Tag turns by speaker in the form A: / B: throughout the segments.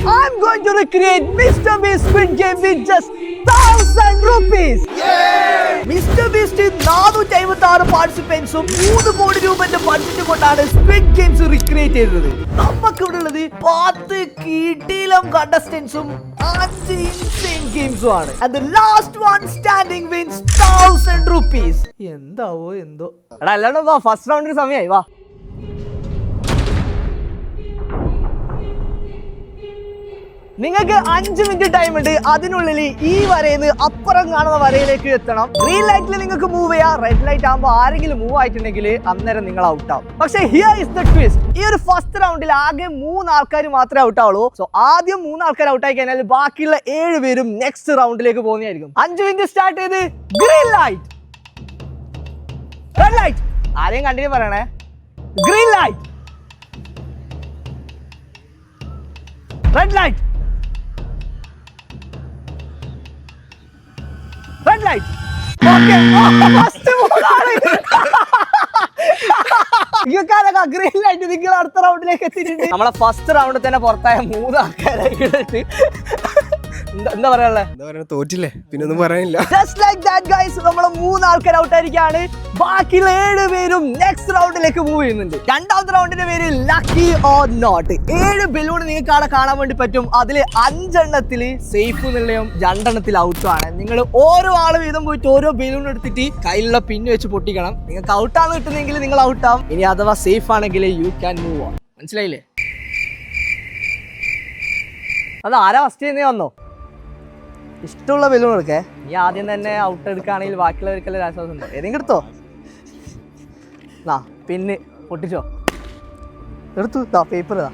A: I'm going to recreate Mr. Beast Squid Game with just 1,000 rupees. Mr. Beast 456 പാർട്ടിസിപ്പൻസും 3 കോടി രൂപയുടെ budget കൊണ്ടാണ് squid games recreate ചെയ്തത്. നമുക്ക് ഇവിടെ ഉള്ളത് 10 കിടിലം കണ്ടസ്റ്റൻസും 5 ഇൻസെയിൻ ഗെയിംസും ആണ്. And the last one standing wins 1,000 rupees. എന്താവോ എന്തോ. എടാ അല്ലാണ്ട് വാ, ഫസ്റ്റ് റൗണ്ടിന് സമയമായി വാ. നിങ്ങൾക്ക് 5 മിനിറ്റ് ടൈം ഉണ്ട്. അതിനുള്ളിൽ ഈ വരയിൽ അപ്പുറം കാണുന്ന വരയിലേക്ക് എത്തണം. ഗ്രീൻ ലൈറ്റിൽ നിങ്ങൾക്ക് മൂവ് ചെയ്യാം. റെഡ് ലൈറ്റ് ആകുമ്പോൾ ആരെങ്കിലും മൂവ് ആയിട്ടുണ്ടെങ്കിൽ അന്നേരം നിങ്ങൾ ഔട്ട് ആവും. പക്ഷേ ഹിയർ ഇസ് ദ ട്വിസ്റ്റ്. ഈ ഒരു ഫസ്റ്റ് റൗണ്ടിൽ ആകെ 3 ആൾക്കാർ മാത്രമേ ഔട്ട് ആവുള്ളൂ. സോ ആദ്യം 3 ആൾക്കാർ ഔട്ട് ആയി കഴിഞ്ഞാൽ ബാക്കിയുള്ള 7 പേരും നെക്സ്റ്റ് റൗണ്ടിലേക്ക് പോകുന്നതായിരിക്കും. 5 മിനിറ്റ് സ്റ്റാർട്ട് ചെയ്ത് ഗ്രീൻ ലൈറ്റ്, റെഡ് ലൈറ്റ്, ആരെയും കണ്ടിന്യൂ പറയണേ. Green light, red light, red light. Okay. First മൂന്നാണ്. നിങ്ങൾക്കാരൊക്കെ ഗ്രീൻ ലൈറ്റ് നിങ്ങൾ അടുത്ത റൗണ്ടിലേക്ക് എത്തിയിട്ടുണ്ട്. നമ്മളെ ഫസ്റ്റ് റൗണ്ടിൽ തന്നെ പുറത്തായ 3 ആൾക്കാരായിട്ട് എന്താ പറയാനുള്ളത്?
B: തോറ്റില്ലേ, പിന്നെ ഒന്നും പറയാനില്ല.
A: Just like that guys, നമ്മളെ 3 ആൾക്കാർ ഔട്ട് ആയിരിക്കാണ്. ബാക്കിയുള്ള 7 പേരും നെക്സ്റ്റ് റൗണ്ടിലേക്ക് മൂവ് ചെയ്യുന്നുണ്ട്. രണ്ടാമത്തെ റൗണ്ടിന്റെ പേര് ലക്കി ഓർ നോട്ട്. 7 ബലൂൺ നിങ്ങൾക്ക് അവിടെ കാണാൻ വേണ്ടി പറ്റും. അതിൽ 5 എണ്ണത്തിൽ സേഫ് എന്നുള്ളതും 2 എണ്ണത്തിൽ ഔട്ടും ആണ്. നിങ്ങൾ ഓരോ ആള് വീതം പോയിട്ട് ഓരോ ബലൂൺ എടുത്തിട്ട് കയ്യിലുള്ള പിന്ന് വെച്ച് പൊട്ടിക്കണം. നിങ്ങൾക്ക് ഔട്ടാണ് കിട്ടുന്നെങ്കിൽ നിങ്ങൾ ഔട്ടാവും. ഇനി അഥവാ സേഫ് ആണെങ്കിൽ യു ക്യാൻ മൂവ് ഓൺ. മനസ്സിലായില്ലേ? അത് ആരാ ഫസ്റ്റ് ചെയ്യുന്നേ വന്നോ? ഇഷ്ടമുള്ള ബലൂൺ എടുക്കേ. നീ ആദ്യം തന്നെ ഔട്ട് എടുക്കുകയാണെങ്കിൽ ബാക്കിയുള്ളവർക്കെല്ലാം ആശ്വാസം ഉണ്ടോ? ഏതെങ്കിലും എടുത്തോ. പിന്നെ പൊട്ടിച്ചോ, എടുത്തു. പേപ്പർ ഇതാ.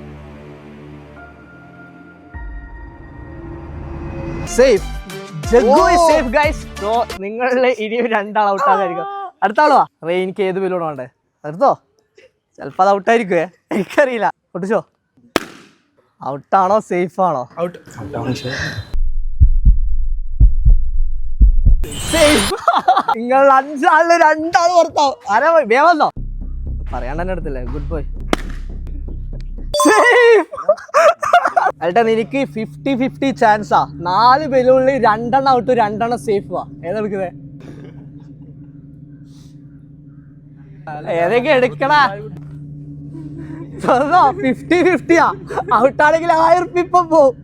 A: Safe. Jaggu is safe guys. So നിങ്ങളിലെ ഇനി 2 ആൾ ഔട്ടാകായിരിക്കും. അടുത്ത ആളുവാ. എനിക്ക് ഏത് ബലൂൺ വേണ്ടേ എടുത്തോ. ചിലപ്പോൾ അത് ഔട്ടായിരിക്കുവേ, എനിക്കറിയില്ല. പൊട്ടിച്ചോ. ഔട്ടാണോ സേഫ് ആണോ?
B: ഔട്ട്.
A: നിങ്ങൾ 5 ആളില് 2 ആള് പുറത്താവും. ആരാ വേവന്നോ പറയാൻ തന്നെ എടുത്തില്ലേ. Good boy. അല്ലെ നിനക്ക് 50-50 ചാൻസാ. 4 ബലൂണിൽ 2 എണ്ണം ഔട്ട്, 2 എണ്ണം സേഫാ. ഏതെടുക്കുന്നേ? ഏതൊക്കെ എടുക്കണ? 50-50യാ. ഔട്ടാണെങ്കിൽ 1000 ഉറുപ്പിക ഇപ്പം പോവും.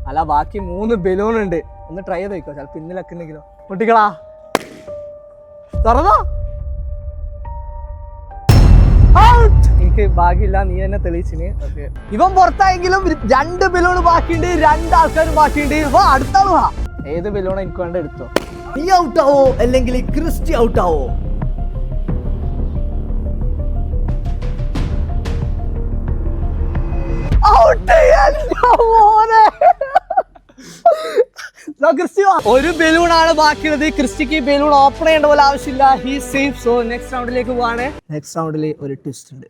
A: അല്ല ബാക്കി 3 ബലൂൺ ഉണ്ട്. ഒന്ന് ട്രൈ ചെയ്ത് നോക്കോ, ചിലപ്പോ ഇന്നലെക്കുന്നെങ്കിലോ. കുട്ടികളാ തുറന്നോ. എനിക്ക് ഭാഗ്യമില്ല, നീ തന്നെ തെളിയിച്ചിന്. ഇവൻ പുറത്തായെങ്കിലും 2 ബലൂൺ ബാക്കിയുണ്ട്, 2 ആൾക്കാരും ബാക്കിയുണ്ട്. വാ അടുത്താള് വാ. ഏത് ബലൂൺ എനിക്ക് വേണ്ട എടുത്തോ. നീ ഔട്ടാവോ അല്ലെങ്കിൽ ക്രിസ്റ്റി ഔട്ടാവോ? ഒരു ബലൂൺ ആണ് ബാക്കിയുള്ളത്. ക്രിസ്റ്റിക്ക് ബലൂൺ ഓപ്പൺ ചെയ്യേണ്ട പോലെ ആവശ്യമില്ല. He safe. സോ നെക്സ്റ്റ് റൗണ്ടിലേക്ക് പോവാണ്. നെക്സ്റ്റ് റൗണ്ടിൽ ഒരു ട്വിസ്റ്റ് ഉണ്ട്.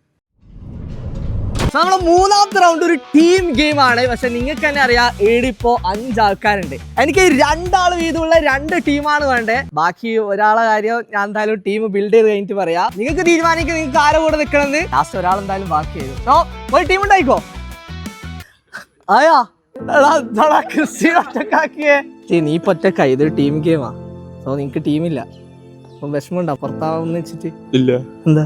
A: നമ്മുടെ 3ാമത്തെ റൗണ്ട് ഒരു ടീം ഗെയിം ആണ്. പക്ഷെ നിങ്ങൾക്ക് തന്നെ അറിയാം, ഇപ്പോ 5 ആൾക്കാരുണ്ട്. എനിക്ക് 2 ആൾ വീതമുള്ള 2 ടീമാണ് വേണ്ടേ. ബാക്കി ഒരാളെ കാര്യം ഞാൻ എന്തായാലും ടീം ബിൽഡ് ചെയ്ത് കഴിഞ്ഞിട്ട് പറയാം. നിങ്ങൾക്ക് തീരുമാനിക്കും നിങ്ങൾക്ക് ആരെ കൂടെ നിൽക്കണമെന്ന്. ലാസ്റ്റ് ഒരാൾ എന്തായാലും ബാക്കി ചെയ്തു. ഒരു ടീം ഉണ്ടായിക്കോ. ആയാ നീ പൊറ്റക്കായി. ഇതൊരു ടീം ഗെയിമാ. സോ നിങ്ങക്ക് ടീമില്ല. അപ്പൊ വിഷമമുണ്ടോ പുറത്താവെന്ന് വെച്ചിട്ട്?
B: ഇല്ല.
A: എന്താ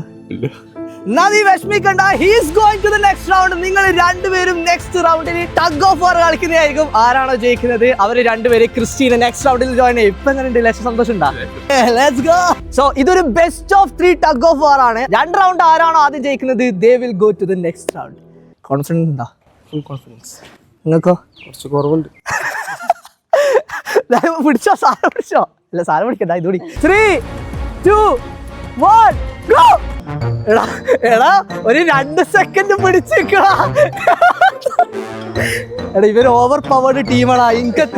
A: എന്നാ നീ വിഷമിക്കണ്ട. He's going to the next round. നിങ്ങൾ 2 പേരും നെക്സ്റ്റ് റൗണ്ടിൽ ടഗ് ഓഫ് വാർ കളിക്കുന്നതായിരിക്കും. ആരാണോ ജയിക്കുന്നത് അവര് 2 പേര് ക്രിസ്റ്റീനെ നെക്സ്റ്റ് റൗണ്ടിൽ ജോയിൻ ചെയ്യും. ഇപ്പൊ എങ്ങനെ ഉണ്ട്? ലക്ഷ്യം സന്തോഷം ഉണ്ടാ? Let's go. സോ ഇതൊരു best of 3 tug of war ആണ്. 2 റൗണ്ട് ആരാണോ ആദ്യം ജയിക്കുന്നത് they will go to the next round. Confidence ഉണ്ടാ?
B: Full confidence.
A: നിങ്ങൾക്കോ?
B: കുറച്ച് കുറവുണ്ട്.
A: പിടിച്ചോ, സാറ് പിടിച്ചോ. അല്ല സാറ് പിടിക്കണ്ട. ഇതോടി 3, 2, 1 ഗോ. എടാ ഒരു 2 സെക്കൻഡ് പിടിച്ചേക്കടാ. എടാ ഇവര് ഓവർ പവേർഡ് ടീമാടാ.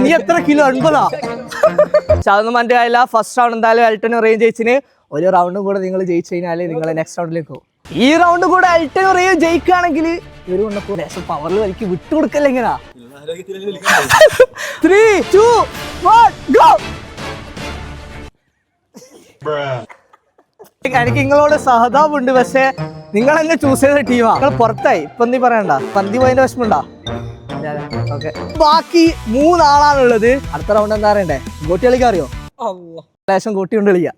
A: നീ എത്ര കിലോ? 80. അതൊന്നും മറ്റേ കാര്യമില്ല. ഫസ്റ്റ് റൗണ്ട് എന്തായാലും എൽട്ടനും റേയും ജയിച്ചിന്. ഒരു റൗണ്ടും കൂടെ നിങ്ങൾ ജയിച്ചു കഴിഞ്ഞാൽ നിങ്ങൾ നെക്സ്റ്റ് റൗണ്ടിലേക്ക് പോകും. ഈ റൗണ്ട് കൂടെ എൽട്ടനും റേയും ജയിക്കുകയാണെങ്കിൽ ഇവര് കൊണ്ടപ്പോ പവറിൽ എനിക്ക് വിട്ടുകൊടുക്കല്ല. എങ്ങനാ? 3, 2, 1 ഗോ. എനിക്ക് നിങ്ങളോട് സഹതാപുണ്ട്, പക്ഷെ നിങ്ങൾ എന്നെ ചൂസ് ചെയ്ത ടീമാ. നിങ്ങൾ പുറത്തായി. ഇപ്പൊ നീ പറയണ്ട, പന്തി പോയതിന്റെ വിഷമുണ്ടാ? ഓക്കെ, ബാക്കി 3 ആളാണുള്ളത്. അടുത്ത റൗണ്ട് എന്താ പറയണ്ടേ? ഗോട്ടി കളിക്കാൻ അറിയോ? ലേശം ഗോട്ടി കൊണ്ട് കളിക്കാം.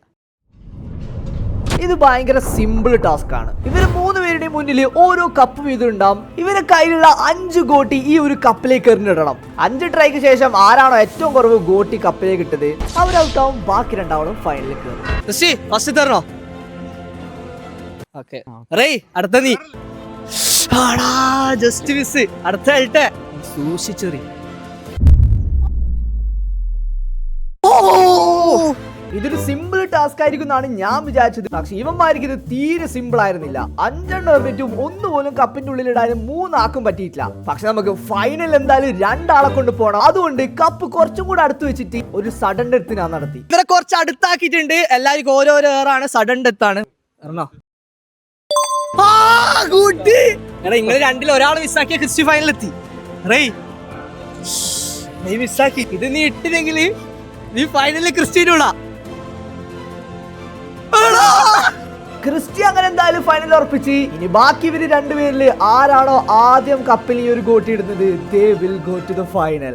A: ഇത് ഭയങ്കര സിമ്പിൾ ടാസ്ക് ആണ്. ഇവര് 3 പേരുടെയും മുന്നിൽ ഓരോ കപ്പ് വീതം ഉണ്ടാവും. ഇവരെ കയ്യിലുള്ള 5 ഗോട്ടി ഈ ഒരു കപ്പിലേക്ക് എറിഞ്ഞിടണം. 5 ട്രൈക്ക് ശേഷം ആരാണോ ഏറ്റവും കുറവ് ഗോട്ടി കപ്പിലേക്ക് ഇട്ടത് അവർ ഔട്ടാവും. ബാക്കി 2 ആളും ഫൈനലിൽ കയറും. ഫസ്റ്റ് തരണോ? ഓക്കെ, റേയ് അടുത്ത നീ. Just miss. അടുത്ത എൽട്ടെ സൂക്ഷിച്ചെറി. ഇതൊരു സിമ്പിൾ ടാസ്ക് ആയിരിക്കും എന്നാണ് ഞാൻ വിചാരിച്ചത്. പക്ഷെ ഇവന്മാർക്ക് ഇത് തീരെ സിമ്പിൾ ആയിരുന്നില്ല. 5 എറിഞ്ഞിട്ടും ഒന്നുപോലും കപ്പിന്റെ ഉള്ളിൽ ഇടാനും 3 ആക്കും പറ്റിയിട്ടില്ല. പക്ഷെ നമുക്ക് ഫൈനൽ എന്തായാലും 2 ആളെ കൊണ്ട് പോകണം. അതുകൊണ്ട് കപ്പ് കുറച്ചും കൂടെ അടുത്ത് വെച്ചിട്ട് ഒരു സഡൻ ഡെത്ത് ഞാൻ നടത്തി. ഇവരെ കുറച്ച് അടുത്താക്കിയിട്ടുണ്ട്. എല്ലാവർക്കും ഓരോരോ ഏറാണ്. സഡൻ ഡെത്ത് ആണ്. എറണോ നിങ്ങൾ 2-ൽ ഒരാൾ മിസ്സാക്കിയ ക്രിസ്റ്റി ഫൈനൽ എത്തി. നീ മിസ്സാക്കി. ഇത് നീ ഇട്ടില്ലെങ്കിൽ നീ ഫൈനലിൽ ക്രിസ്റ്റീനുള്ള. ക്രിസ്റ്റി അങ്ങനെ എന്തായാലും ഫൈനൽ ഉറപ്പിച്ച്. ഇനി ബാക്കി ഇവര് 2 പേരിൽ ആരാണോ ആദ്യം കപ്പിൽ ഈ ഒരു ഗോട്ടി ഇടുന്നത്, they will go to the final.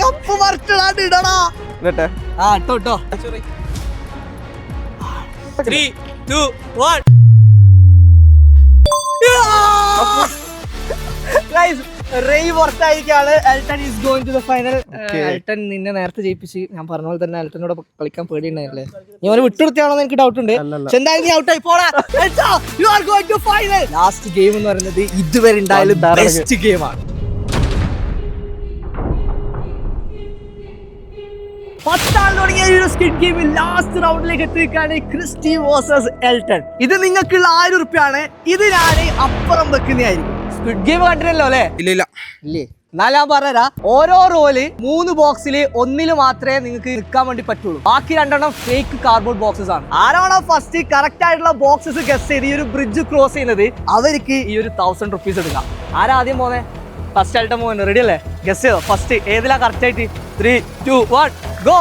A: Cup മറിച്ചിടാണ്ട് ഇടണോ? 3, 2, 1. Guys, റേയ് പുറത്തായിരിക്കാണ്. Elton is going to the final. Elton നിന്നെ നേരത്തെ ജയിപ്പിച്ച്. ഞാൻ പറഞ്ഞ പോലെ തന്നെ എൽട്ടനോട് കളിക്കാൻ പേടിയുണ്ടായിരുന്നല്ലേ? നീ അവനെ വിട്ടുകൊടുത്താണോ എനിക്ക് ഡൗട്ട് ഉണ്ട്. എന്തായാലും നീ ഔട്ടായി പോടാ. You are going to final. Last game എന്ന് പറയുന്നത് ഇതുവരെ ഉണ്ടായാലും ബെസ്റ്റ് ഗെയിമാണ്. 10 ആൾ തുടങ്ങിയ ഈ ഒരു സ്ക്വിഡ് ഗെയിമിൽ ലാസ്റ്റ് റൗണ്ടിലേക്ക് എത്തിക്കാണ് ക്രിസ്റ്റി വേഴ്സസ് എൽട്ടൺ. ഇത് നിങ്ങൾക്കുള്ള 1000 രൂപയാണ്. ഇത് ഞാൻ അപ്പുറം വെക്കുന്നതായിരിക്കും. സ്ക്വിഡ് ഗെയിം കണ്ടിട്ടല്ലോ അല്ലേ? ഇല്ലേ. എന്നാൽ ഞാൻ പറഞ്ഞുതരാ. ഓരോ റോല് 3 ബോക്സിൽ 1 മാത്രമേ നിങ്ങൾക്ക് നിൽക്കാൻ വേണ്ടി പറ്റുള്ളൂ. ബാക്കി 2 ഫേക്ക് കാർഡ്ബോർഡ് ബോക്സസ് ആണ്. ആരാണോ ഫസ്റ്റ് കറക്റ്റ് ആയിട്ടുള്ള ബോക്സസ് ഗസ് ചെയ്ത് ഈ ഒരു ബ്രിഡ്ജ് ക്രോസ് ചെയ്യുന്നത് അവർക്ക് ഈ ഒരു 1000 റുപ്പീസ് എടുക്കാം. ആരാ ആദ്യം പോന്നെ? ഫസ്റ്റ് എൽട്ടൺ പോകുന്നു. റെഡി അല്ലേ? ഗസ് ചെയ്തോ ഫസ്റ്റ് ഏതിലാ കറക്റ്റ് ആയിട്ട്? 3, 2, 1 ഗോ.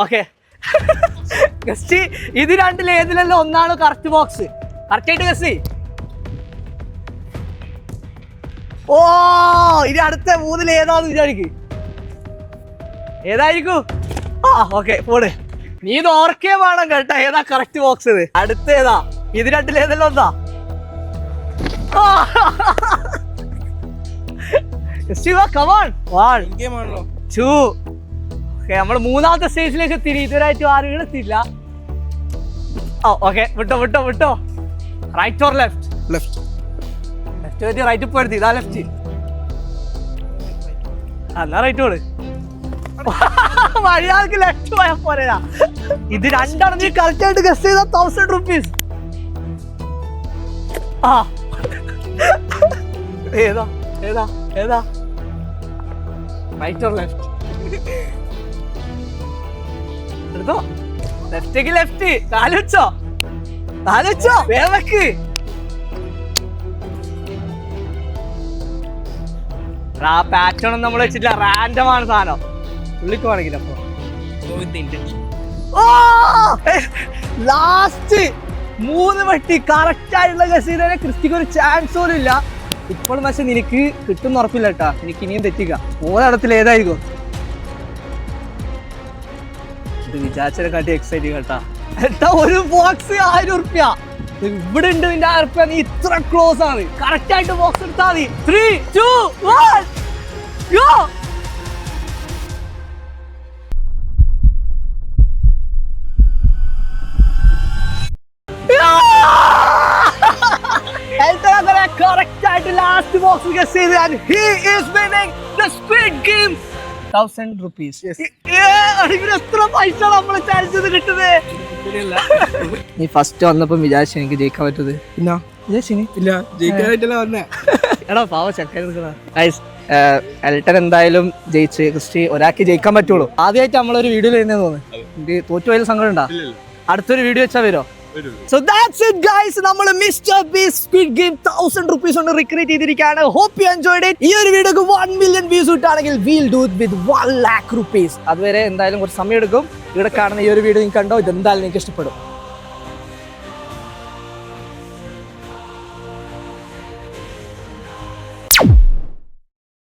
A: ഓക്കെ. ഗസ്റ്റ് ഇത് 2-ൽ ഏതിലല്ലോ ഒന്നാണ് കറക്റ്റ് ബോക്സ്. കറക്റ്റ് ആയിട്ട് ഗസ്. ഇനി അടുത്ത 3-ൽ ഏതാന്ന് വിചാരിക്കും. ഏതായിരിക്കും? ഓക്കെ പോട്. നീ ഇത് ഓർക്കേ വേണം കേട്ടാ. ഏതാ കറക്റ്റ് ബോക്സ്? അടുത്ത ഏതാ? ഇത് 2-ൽ ഏതെല്ലാം ഒന്നാ? നമ്മള് 3ാമത്തെ സ്റ്റേജിലേക്ക് എത്തി. ഇതുവരായിട്ട് ആരും എത്തിയില്ല. ഓക്കെ, വിട്ടോ. Right or left? Left right പോയി. ഇതാ ലെഫ്റ്റ്. എന്നാ റൈറ്റ് പോട്. മര്യാദക്ക് ലെഫ്റ്റ് പോയാ പോരാ. ഇത് 2 നീ കറക്റ്റ് ആയിട്ട് ഗസ് ചെയ്ത 1000 റുപ്പീസ്. ഏതാ റൈറ്റ് ഓർ ലെഫ്റ്റ്? എടുത്തോ. ലെഫ്റ്റേക്ക് ലെഫ്റ്റ്. കാലുവെച്ചോ വേവക്ക്. ആ പാറ്റേൺ ഒന്നും നമ്മൾ വെച്ചിട്ടില്ല. റാൻഡം ആണ് സാധനം. പുള്ളിക്ക് വേണമെങ്കിൽ അപ്പൊ ലാസ്റ്റ് 3 വെട്ടി കറക്റ്റ് ആയിട്ടുള്ള ഗസ് ചെയ്തതിനെ ക്രിസ്റ്റിക്ക് ഒരു ചാൻസ് പോലും ഇല്ല. ഇപ്പോഴും പക്ഷെ നിനക്ക് കിട്ടുന്ന ഉറപ്പില്ല കേട്ടാ. എനിക്ക് ഇനിയും തെറ്റിക്കാം. 3 ഇടത്തിൽ ഏതായിരിക്കും? ഇത് വിചാരിച്ചതിനെക്കാട്ടി എക്സൈറ്റിംഗ് കേട്ടാ. ഒരു ബോക്സ് 1000 റുപ്യ ഇവിടെ ഉണ്ട്. നിന്റെ 1000 റുപ്യ നീ ഇത്ര ക്ലോസ് ആണ്. കറക്റ്റ് ആയിട്ട് ബോക്സ് എടുത്താൽ മതി. 3, 2, 1 go. കറക്റ്റ് ആയിട്ട് ലാസ്റ്റ് ബോക്സ് ഗസ് ചെയ്ത് and he is winning the squid game 1000 rupees. എത്ര പൈസ നമ്മൾ ചാൻസ് കിട്ടുന്നത്? നീ ഫസ്റ്റ് വന്നപ്പോ വിചാരിച്ചു എനിക്ക് ജയിക്കാൻ പറ്റുന്നത്? എടാ പാവ ചക്കൻ. എൽട്ടൺ എന്തായാലും ജയിച്ച്. ക്രിസ്റ്റി ഒരാൾക്ക് ജയിക്കാൻ പറ്റുള്ളൂ. ആദ്യമായിട്ട് നമ്മളൊരു വീഡിയോ ചെയ്യുന്നതെന്ന് തോന്നുന്നു. തോറ്റു പോയാലും സങ്കടം ഉണ്ടാ? അടുത്തൊരു വീഡിയോ വെച്ചാൽ വരുമോ? So that's it guys. നമ്മൾ mister beast squid game 1000 rupees കൊണ്ട് റിക്രിയേറ്റ് ചെയ്തിരിക്കുകയാണ്. Hope you enjoyed it. ഈ ഒരു വീഡിയോക്ക് 1 million views കിട്ടുകയാണെങ്കിൽ we'll do it with 1 lakh rupees. അതുവരെ എന്തായാലും കുറച്ച് സമയം എടുക്കും. ഇവിടെ കാണുന്ന ഈ ഒരു വീഡിയോ നിങ്ങൾക്ക് കണ്ടോ, ഇത് എന്തായാലും നിങ്ങൾക്ക് ഇഷ്ടപ്പെടും.